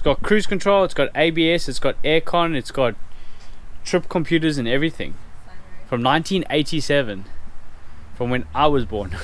got cruise control, it's got ABS, it's got aircon, it's got trip computers and everything. From 1987, from when I was born.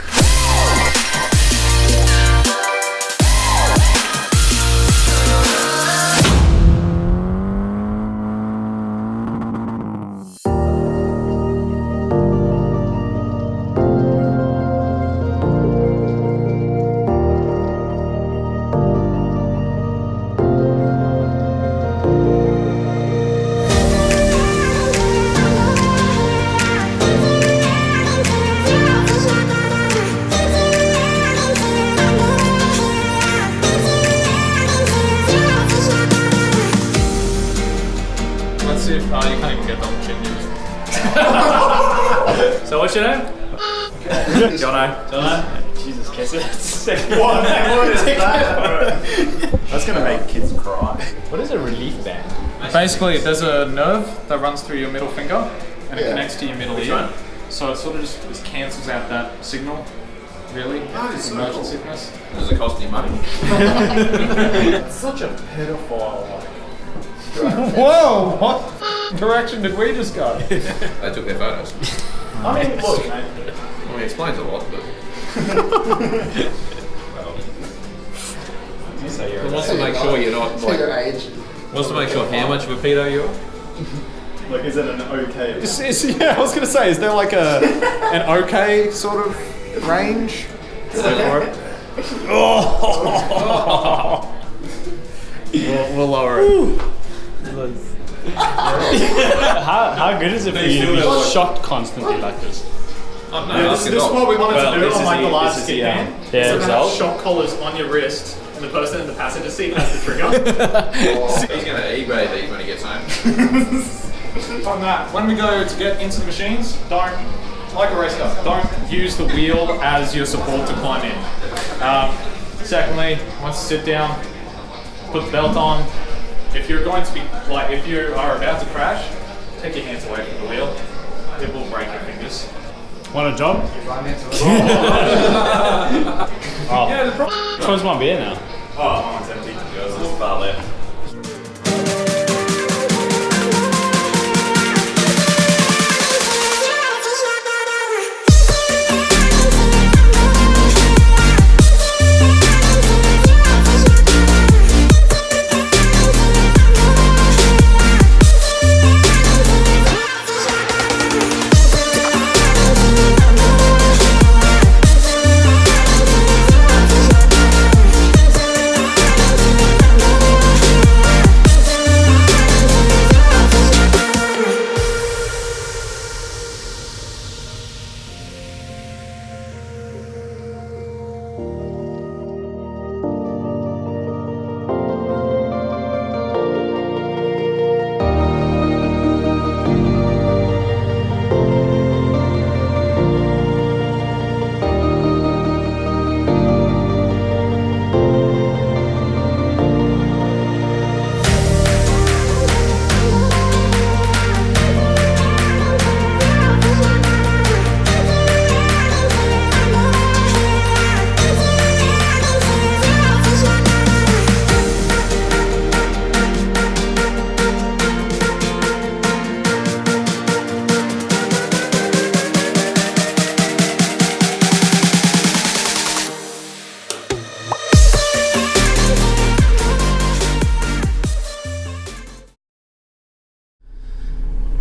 So what's your name? Jono. Jesus, kiss it. What is that? That's gonna make kids cry. What is a relief band? Basically, there's a nerve that runs through your middle finger and it connects to your middle ear. So it sort of just cancels out that signal. Really? It's motion sickness. Does it cost you money? It's such a pedophile. Whoa! What direction did we just go? They took their photos. I mean, look, mate. Well, it explains a lot, but... Wants to make sure you're not, like... Wants to make sure how much of a pedo you are. Like, is it an okay? Yeah, I was gonna say, is there like an okay sort of range? We'll lower it. How good is it for you to be shocked constantly like this? Oh, no, Yeah, this is what we wanted to do on like the last skip man. Yeah, So result. have shock collars on your wrist, and the person in the passenger seat has the trigger. He's going to eBay these when he gets home. On that, when we go to get into the machines, don't, like a race car, don't use the wheel as your support to climb in. Secondly, once you sit down, put the belt on. If you're going to be, like, if you are about to crash, take your hands away from the wheel. It will break your fingers. Want a job? Oh. Yeah, the problem. Where's my beer now? Oh, mine's empty. Yours is far left.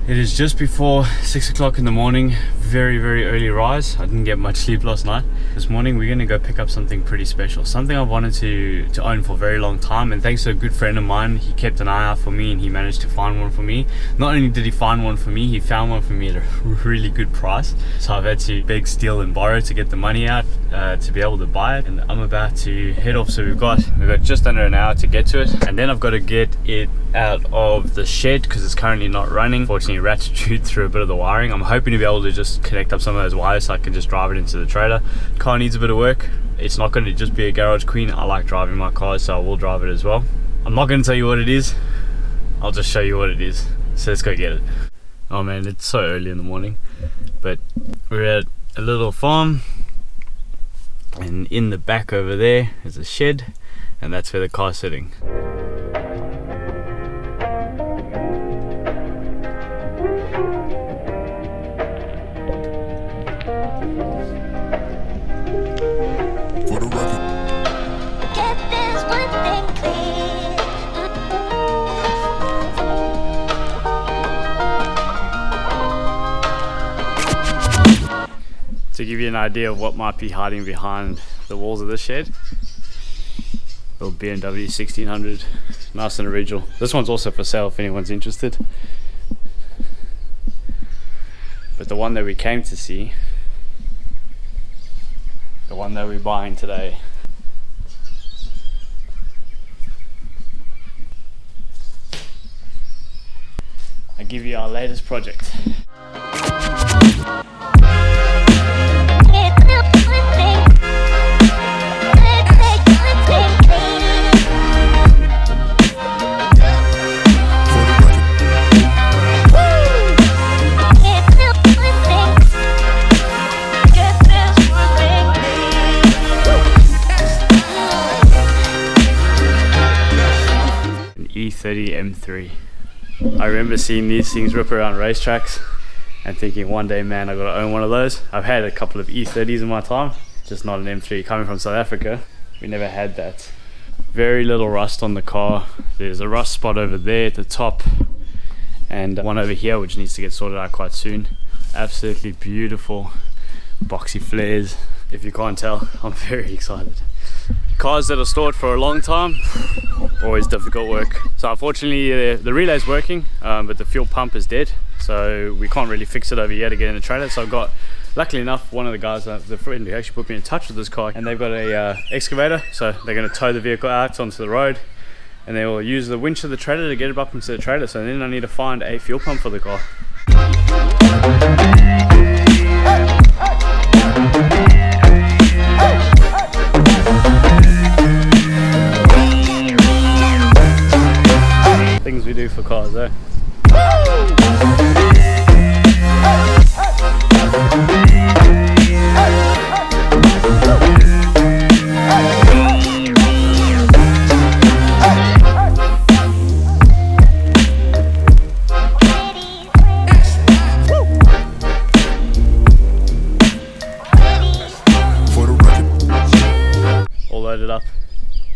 It is just before 6 o'clock in the morning. Very, very early rise. I didn't get much sleep last night. This morning we're gonna go pick up something pretty special. Something I've wanted to own for a very long time, and thanks to a good friend of mine, he kept an eye out for me and he managed to find one for me. Not only did he find one for me, he found one for me at a really good price. So I've had to beg, steal and borrow to get the money out to be able to buy it. And I'm about to head off, so we've got just under an hour to get to it. And then I've got to get it out of the shed because it's currently not running. Fortunately, Rat's chewed through a bit of the wiring. I'm hoping to be able to just connect up some of those wires so I can just drive it into the trailer. Car needs a bit of work. It's not going to just be a garage queen. I like driving my cars, so I will drive it as well. I'm not going to tell you what it is. I'll just show you what it is. So let's go get it. Oh man, it's so early in the morning, but we're at a little farm, and in the back over there is a shed, and that's where the car's sitting. To give you an idea of what might be hiding behind the walls of this shed, little BMW 1600, nice and original. This one's also for sale if anyone's interested. But the one that we came to see, the one that we're buying today, I give you our latest project. E30 M3. I remember seeing these things rip around racetracks and thinking one day, man, I gotta own one of those. I've had a couple of E30s in my time, just not an M3. Coming from South Africa, we never had that. Very little rust on the car. There's a rust spot over there at the top and one over here which needs to get sorted out quite soon. Absolutely beautiful boxy flares. If you can't tell, I'm very excited. Cars that are stored for a long time, always difficult work. So unfortunately the relay's working, but the fuel pump is dead, so we can't really fix it over here to get in the trailer. So I've got, luckily enough, one of the guys, the friend who actually put me in touch with this car, and they've got a excavator, so they're going to tow the vehicle out onto the road and they will use the winch of the trailer to get it up into the trailer. So then I need to find a fuel pump for the car. Things we do for cars, eh? All loaded up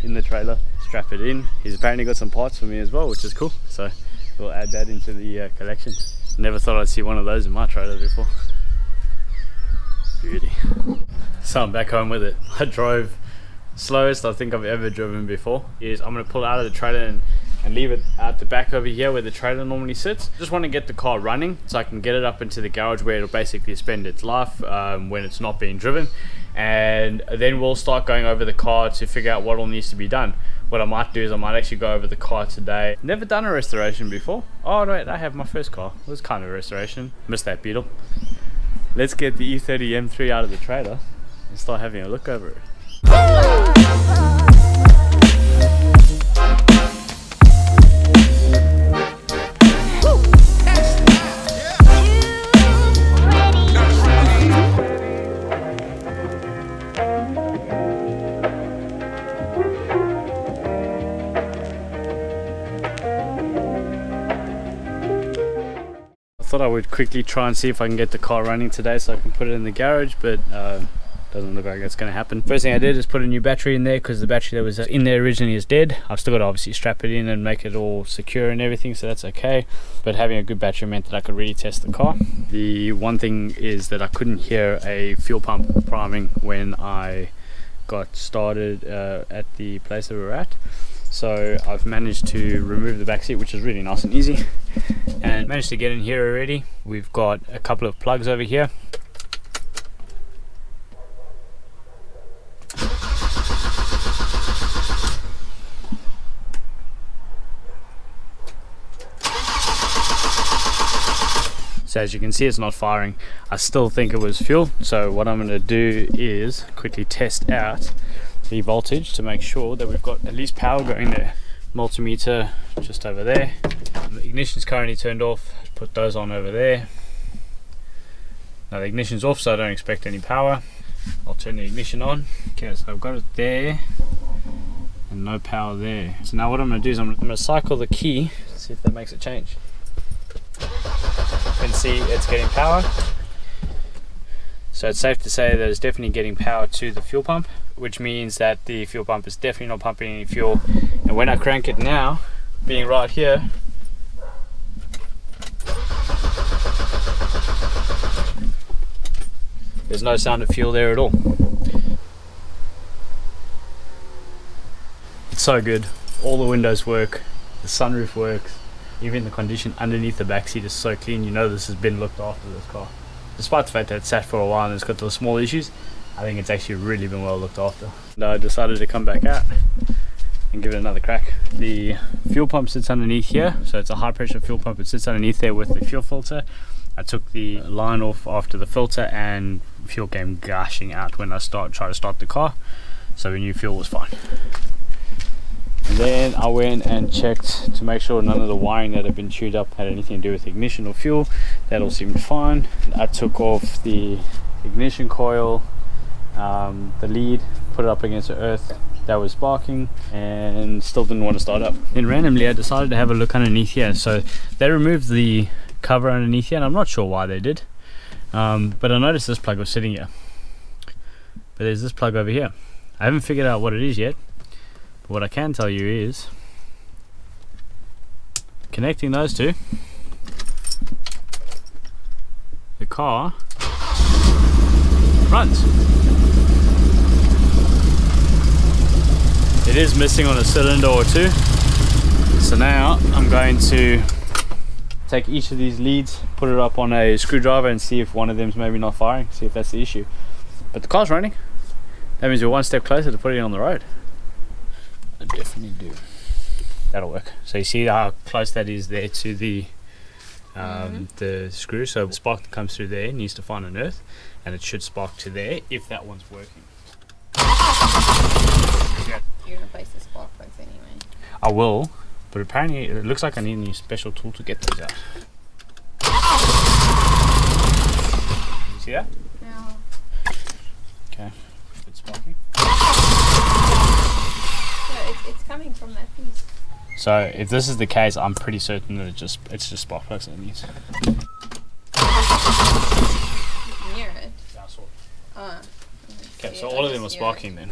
in the trailer. Strap it in. He's apparently got some parts for me as well, which is cool, so we'll add that into the collection. Never thought I'd see one of those in my trailer before. Beauty. So I'm back home with it. I drove slowest I think I've ever driven before. Is I'm going to pull it out of the trailer and leave it out the back over here where the trailer normally sits. Just want to get the car running so I can get it up into the garage where it'll basically spend its life when it's not being driven, and then we'll start going over the car to figure out what all needs to be done. What I might do is I might actually go over the car today. Never done a restoration before. Oh wait, I have my first car. It was kind of a restoration. Missed that Beetle. Let's get the E30 M3 out of the trailer and start having a look over it. I thought I would quickly try and see if I can get the car running today so I can put it in the garage, but doesn't look like that's going to happen. First thing I did is put a new battery in there because the battery that was in there originally is dead. I've still got to obviously strap it in and make it all secure and everything, so that's okay, but having a good battery meant that I could really test the car. The one thing is that I couldn't hear a fuel pump priming when I got started at the place that we were at. So I've managed to remove the back seat, which is really nice and easy, and managed to get in here already. We've got a couple of plugs over here. So as you can see, it's not firing. I still think it was fuel, so what I'm going to do is quickly test out the voltage to make sure that we've got at least power going there. Multimeter just over there. The ignition's currently turned off. Put those on over there. Now the ignition's off, so I don't expect any power. I'll turn the ignition on. Okay, so I've got it there and no power there. So now what I'm going to do is I'm going to cycle the key, see if that makes it change. You can see it's getting power. So it's safe to say that it's definitely getting power to the fuel pump, which means that the fuel pump is definitely not pumping any fuel. And when I crank it now, being right here, There's no sound of fuel there at all. It's so good. All the windows work, the sunroof works, even the condition underneath the backseat is so clean. You know this has been looked after, this car. Despite the fact that it's sat for a while and it's got those small issues, I think it's actually really been well looked after. And I decided to come back out and give it another crack. The fuel pump sits underneath here, so it's a high pressure fuel pump. It sits underneath there with the fuel filter. I took the line off after the filter and fuel came gushing out when I tried to start the car, so we knew fuel was fine. And then I went and checked to make sure none of the wiring that had been chewed up had anything to do with ignition or fuel. That all seemed fine. I took off the ignition coil, the lead, put it up against the earth. That was sparking and still didn't want to start up. Then randomly I decided to have a look underneath here. So they removed the cover underneath here and I'm not sure why they did. But I noticed this plug was sitting here. But there's this plug over here. I haven't figured out what it is yet. But what I can tell you is connecting those two, the car runs. It is missing on a cylinder or two. So now I'm going to take each of these leads, put it up on a screwdriver and see if one of them's maybe not firing, see if that's the issue. But the car's running. That means we're one step closer to putting it on the road. I definitely do. That'll work. So you see how close that is there to the screw. So the spark that comes through there needs to find an earth, and it should spark to there if that one's working. Yeah. You're gonna place the spark plugs anyway. I will, but apparently it looks like I need a new special tool to get those out. You see that? No. Okay. It's sparking. It's coming from that piece. So if this is the case, I'm pretty certain that it's just spark plugs that it needs. Near it. Yeah, sort of. Okay, See so it, all I of them are just hear sparking it. then.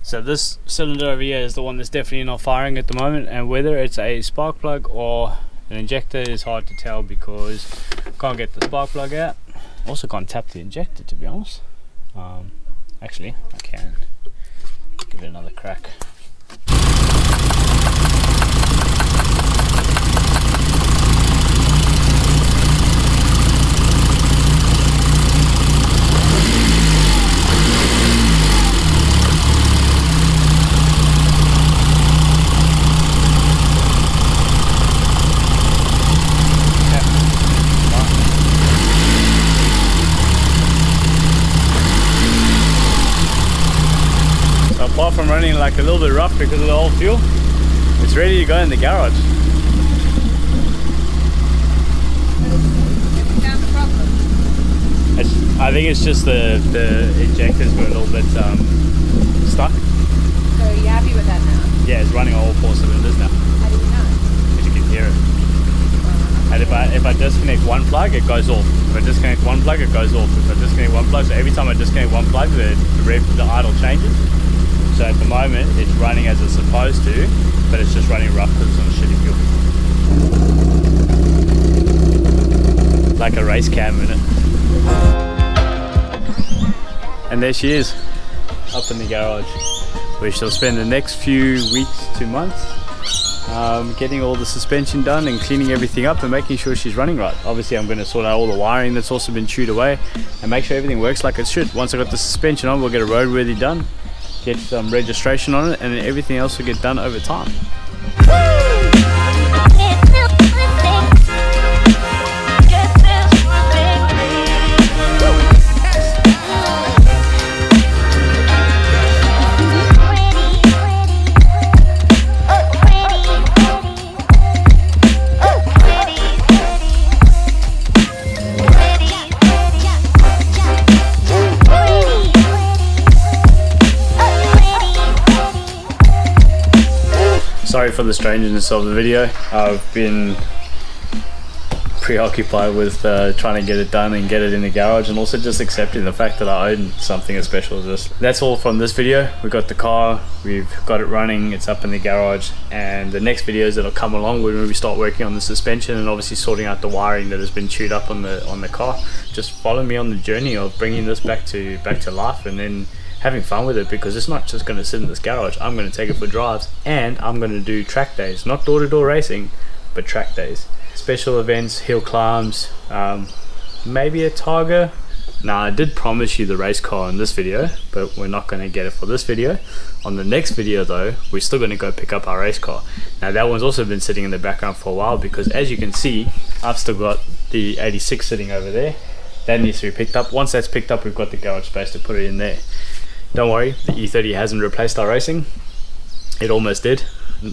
So this cylinder over here is the one that's definitely not firing at the moment, and whether it's a spark plug or an injector is hard to tell because I can't get the spark plug out. Also can't tap the injector, to be honest. Actually I can give it another crack. Apart from running like a little bit rough because of the old fuel, it's ready to go in the garage. I think it's just the injectors were a little bit stuck. So are you happy with that now? Yeah, it's running all 4 cylinders now. How do you know? Because you can hear it. And if I disconnect one plug, it goes off. If I disconnect one plug, it goes off. If I disconnect one plug, so every time I disconnect one plug, the idle changes. So at the moment, it's running as it's supposed to, but it's just running rough because it's on shitty fuel. Like a race cam in it. And there she is, up in the garage, where she'll spend the next few weeks to months getting all the suspension done and cleaning everything up and making sure she's running right. Obviously I'm going to sort out all the wiring that's also been chewed away and make sure everything works like it should. Once I got the suspension on, we'll get a roadworthy done, get some registration on it, and then everything else will get done over time. Sorry for the strangeness of the video. I've been preoccupied with trying to get it done and get it in the garage, and also just accepting the fact that I own something as special as this. That's all from this video. We got the car, we've got it running, it's up in the garage, and the next videos that'll come along when we start working on the suspension and obviously sorting out the wiring that has been chewed up on the car. Just follow me on the journey of bringing this back to life, and then having fun with it, because it's not just going to sit in this garage. I'm going to take it for drives, and I'm going to do track days, not door-to-door racing, but track days, special events, hill climbs, maybe a Tiger. Now, I did promise you the race car in this video, but we're not going to get it for this video. On the next video though, we're still going to go pick up our race car. Now that one's also been sitting in the background for a while, because as you can see, I've still got the 86 sitting over there. That needs to be picked up. Once that's picked up, we've got the garage space to put it in there. Don't worry, the E30 hasn't replaced our racing. It almost did.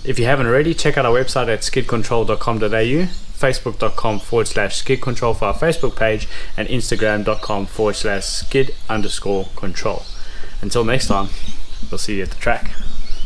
If you haven't already, check out our website at skidcontrol.com.au, facebook.com/skidcontrol for our Facebook page, and instagram.com/skid_control. Until next time, we'll see you at the track.